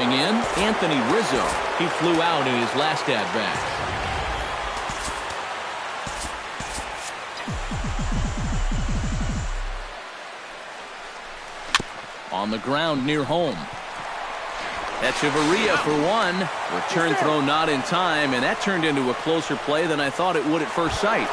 Stepping in, Anthony Rizzo. He flew out in his last at-bat. On the ground near home. Echeverria for one. Return throw not in time, and that turned into a closer play than I thought it would at first sight.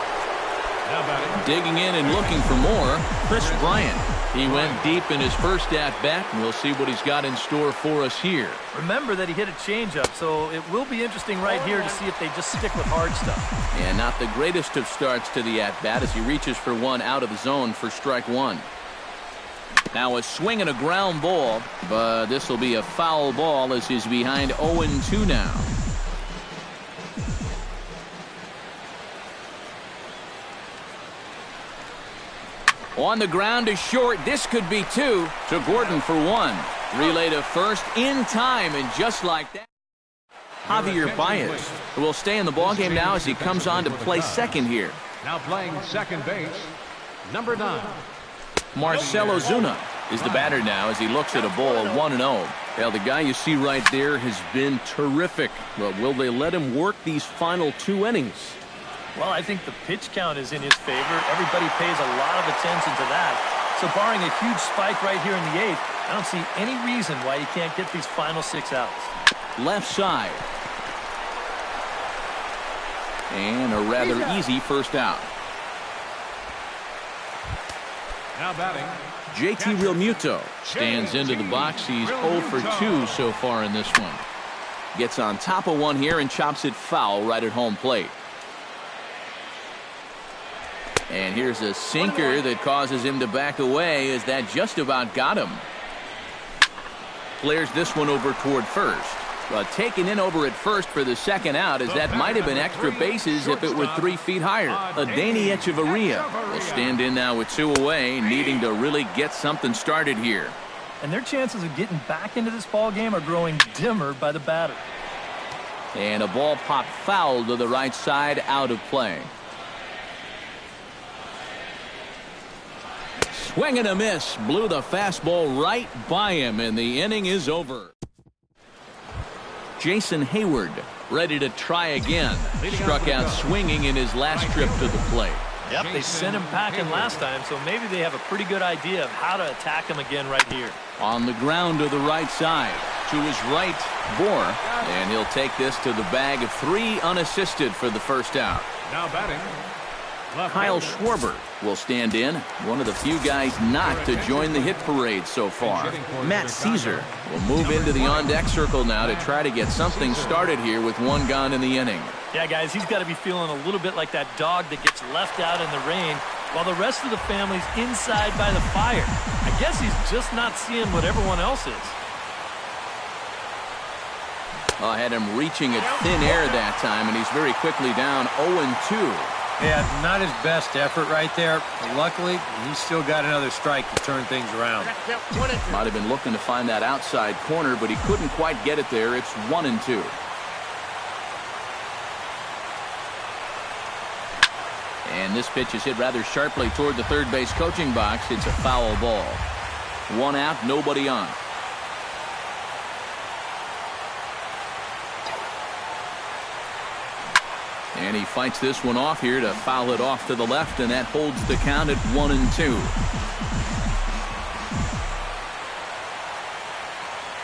Digging in and looking for more, Chris Bryant. He went deep in his first at-bat, and we'll see what he's got in store for us here. Remember that he hit a changeup, so it will be interesting right here to see if they just stick with hard stuff. And not the greatest of starts to the at-bat as he reaches for one out of the zone for strike one. Now a swing and a ground ball, but this will be a foul ball as he's behind 0-2 now. On the ground to short. This could be two. To Gordon for one. Relay to first in time, and just like that, Javier Baez will stay in the ballgame now as he comes on to play second here. Now playing second base, number 9. Marcell Ozuna is the batter now as he looks at a ball 1-0. Well, the guy you see right there has been terrific. But will they let him work these final 2 innings? Well, I think the pitch count is in his favor. Everybody pays a lot of attention to that. So barring a huge spike right here in the 8th, I don't see any reason why you can't get these final 6 outs. Left side. And a rather easy first out. Now batting, JT Realmuto stands into the box. He's 0 for 2 so far in this one. Gets on top of one here and chops it foul right at home plate. And here's a sinker that causes him to back away as that just about got him. Flares this one over toward first. But taken in over at first for the second out, as that might have been extra bases if it were 3 feet higher. Adeiny Echeverria will stand in now with 2 away, needing to really get something started here. And their chances of getting back into this ball game are growing dimmer by the batter. And a ball popped foul to the right side, out of play. Swing and a miss. Blew the fastball right by him, and the inning is over. Jason Hayward ready to try again. Struck out swinging in his last trip to the plate. Yep, they sent him packing last time, so maybe they have a pretty good idea of how to attack him again right here. On the ground to the right side. To his right, Bohr. And he'll take this to the bag of 3 unassisted for the first out. now batting, Kyle Schwarber will stand in. One of the few guys not to join the hit parade so far. Matt Caesar will move into the on-deck circle now to try to get something started here with 1 gone in the inning. Yeah, guys, he's got to be feeling a little bit like that dog that gets left out in the rain while the rest of the family's inside by the fire. I guess he's just not seeing what everyone else is. I had him reaching at thin air that time, and he's very quickly down 0-2. Yeah, not his best effort right there. But luckily, he's still got another strike to turn things around. Might have been looking to find that outside corner, but he couldn't quite get it there. It's 1-2. And this pitch is hit rather sharply toward the third base coaching box. It's a foul ball. 1 out, nobody on. And he fights this one off here to foul it off to the left, and that holds the count at 1-2.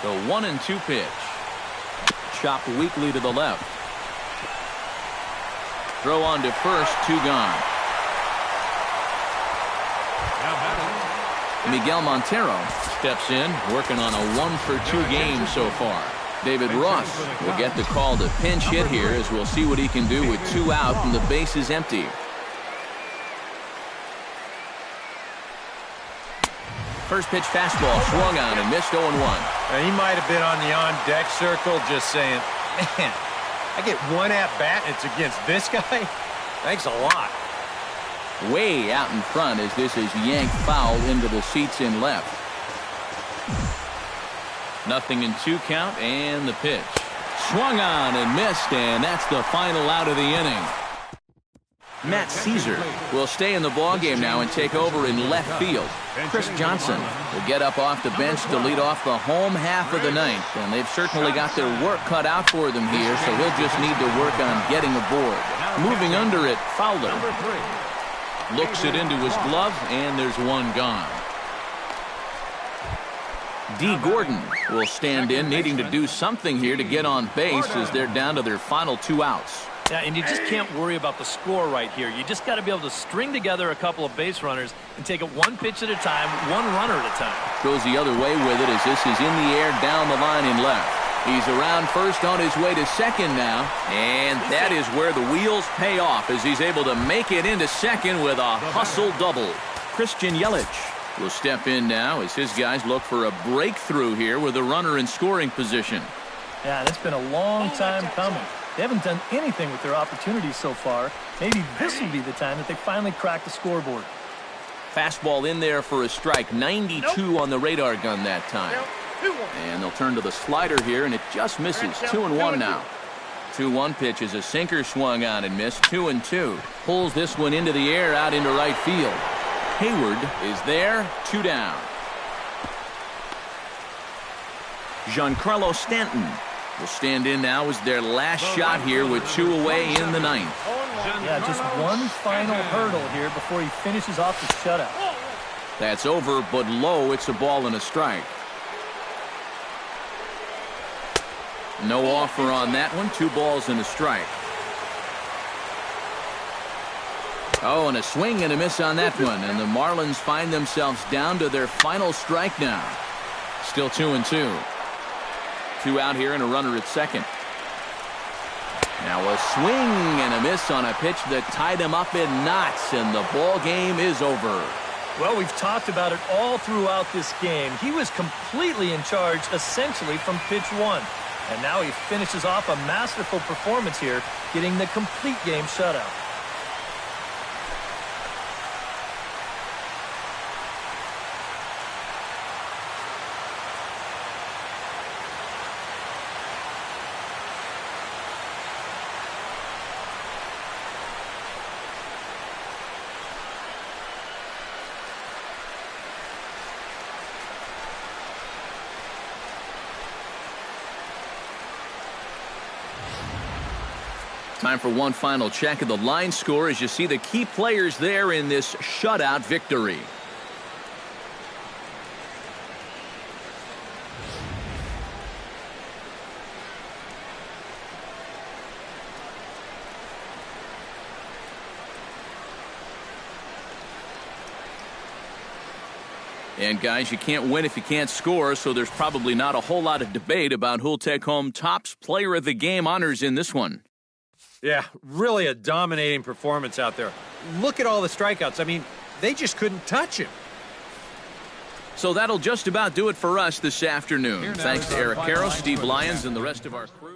The 1-2 pitch. Chopped weakly to the left. Throw on to first, 2 gone. Miguel Montero steps in, working on a 1-for-2 game so far. David Ross will get the call to pinch hit here, as we'll see what he can do with 2 out and the base is empty. First pitch fastball swung on and missed 0-1. He might have been on the on-deck circle just saying, man, I get 1 at-bat and it's against this guy? Thanks a lot. Way out in front as this is yanked foul into the seats in left. 0-2 count, and the pitch. Swung on and missed, and that's the final out of the inning. Matt Caesar will stay in the ballgame now and take over in left field. Chris Johnson will get up off the bench to lead off the home half of the ninth, and they've certainly got their work cut out for them here, so he'll just need to work on getting aboard. Moving under it, Fowler looks it into his glove, and there's one gone. D. Gordon will stand in, needing to do something here to get on base as they're down to their final 2 outs. Yeah, and you just can't worry about the score right here. You just got to be able to string together a couple of base runners and take it one pitch at a time, one runner at a time. Goes the other way with it as this is in the air down the line in left. He's around first on his way to second now, and that is where the wheels pay off as he's able to make it into second with a hustle double. Christian Yelich will step in now as his guys look for a breakthrough here with a runner in scoring position. Yeah, and it's been a long time coming. They haven't done anything with their opportunities so far. Maybe this will be the time that they finally crack the scoreboard. Fastball in there for a strike. 92 on the radar gun that time. And they'll turn to the slider here, and it just misses. 2-1 now. 2-1 pitch is a sinker swung on and missed. 2-2. Pulls this one into the air out into right field. Hayward is there. 2 down. Giancarlo Stanton will stand in now as their last shot here with 2 away in the ninth. Yeah, just one final hurdle here before he finishes off the shutout. That's over, but low. It's a ball and a strike. No offer on that one. 2 balls and a strike. Oh, and a swing and a miss on that one. And the Marlins find themselves down to their final strike now. Still 2-2. 2 out here and a runner at second. Now a swing and a miss on a pitch that tied him up in knots, and the ball game is over. Well, we've talked about it all throughout this game. He was completely in charge, essentially, from pitch 1. And now he finishes off a masterful performance here, getting the complete game shutout. Time for one final check of the line score as you see the key players there in this shutout victory. And guys, you can't win if you can't score, so there's probably not a whole lot of debate about who'll take home Topps Player of the Game honors in this one. Yeah, really a dominating performance out there. Look at all the strikeouts. I mean, they just couldn't touch him. So that'll just about do it for us this afternoon. Thanks to Eric Karros, Steve Lyons, and the rest of our crew.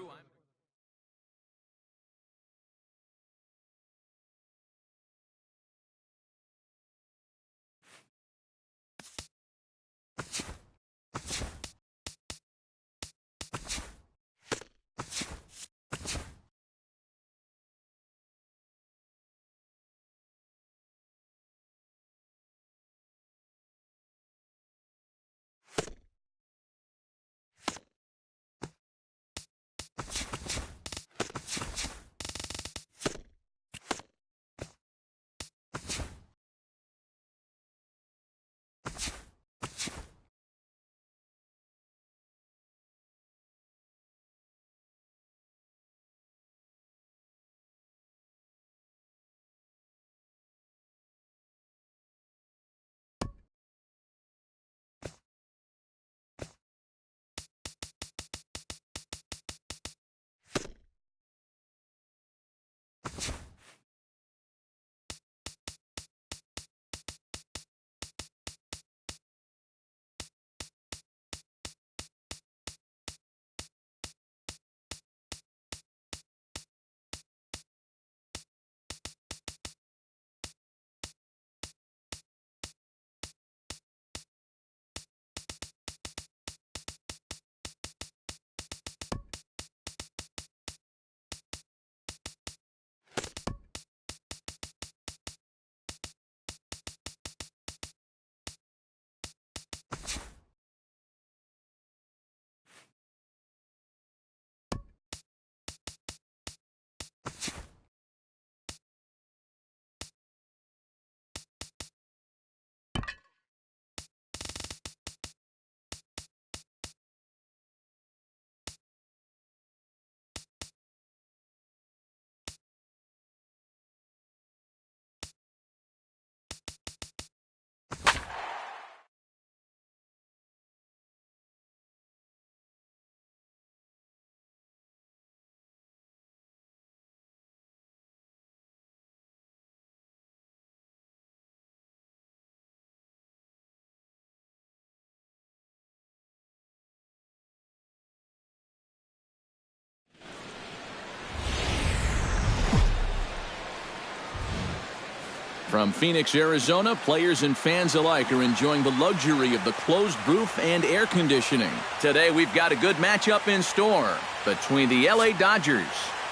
From Phoenix, Arizona, players and fans alike are enjoying the luxury of the closed roof and air conditioning. Today we've got a good matchup in store between the LA Dodgers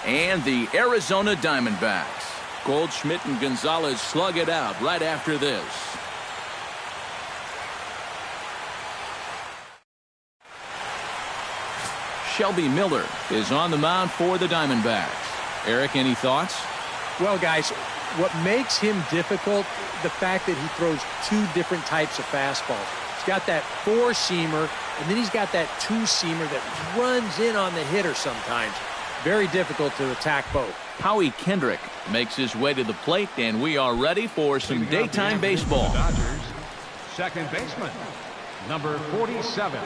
and the Arizona Diamondbacks. Goldschmidt and Gonzalez slug it out right after this. Shelby Miller is on the mound for the Diamondbacks. Eric, any thoughts? Well, guys, what makes him difficult, the fact that he throws two different types of fastballs. He's got that four-seamer, and then he's got that two-seamer that runs in on the hitter sometimes. Very difficult to attack both. Howie Kendrick makes his way to the plate, and we are ready for some daytime baseball. Dodgers, second baseman, number 47.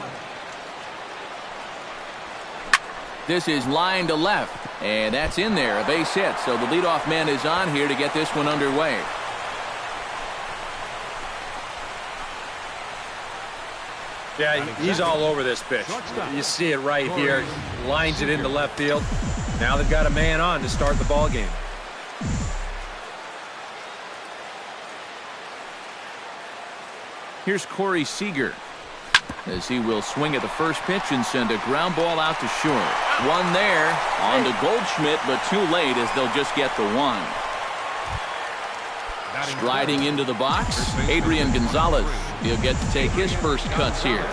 This is line to left, and that's in there, a base hit. So the leadoff man is on here to get this one underway. Yeah, he's all over this pitch. You see it right here. Lines it into left field. Now they've got a man on to start the ball game. Here's Corey Seager, as he will swing at the first pitch and send a ground ball out to short. One there on to Goldschmidt, but too late as they'll just get the one. Striding into the box, Adrian Gonzalez. He'll get to take his first cuts here.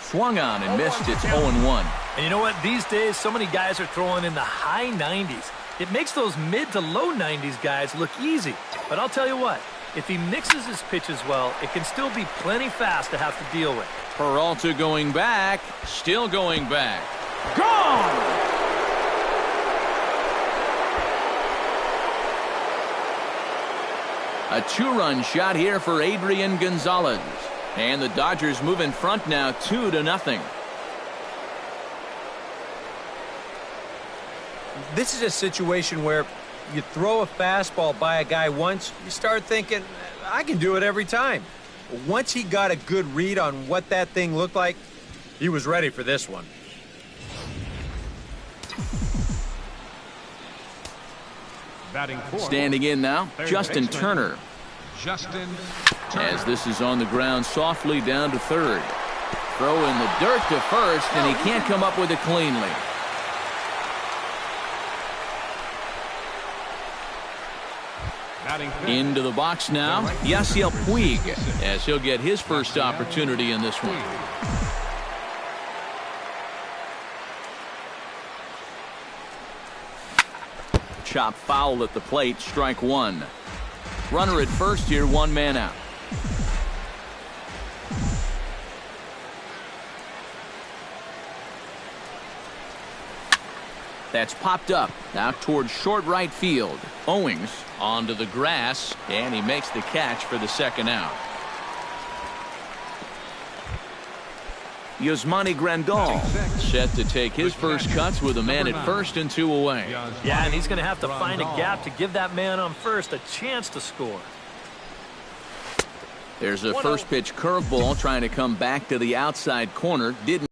Swung on and missed. It's 0-1. And you know what? These days, so many guys are throwing in the high 90s. It makes those mid to low 90s guys look easy. But I'll tell you what, if he mixes his pitches well, it can still be plenty fast to have to deal with. Peralta going back, still going back. Gone! A two-run shot here for Adrian Gonzalez. And the Dodgers move in front now 2-0. This is a situation where you throw a fastball by a guy once, you start thinking, I can do it every time. Once he got a good read on what that thing looked like, he was ready for this one. Batting fourth. Standing in now, Justin Turner. Justin Turner. As this is on the ground softly down to third. Throw in the dirt to first, and he can't come up with it cleanly. Into the box now, Yasiel Puig, as he'll get his first opportunity in this one. Chop foul at the plate, strike one. Runner at first here, one man out. That's popped up out towards short right field. Owings onto the grass, and he makes the catch for the second out. Yasmani Grandal set to take his first cuts with a man at first and two away. Yeah, and he's going to have to find a gap to give that man on first a chance to score. There's a first pitch curveball trying to come back to the outside corner. Didn't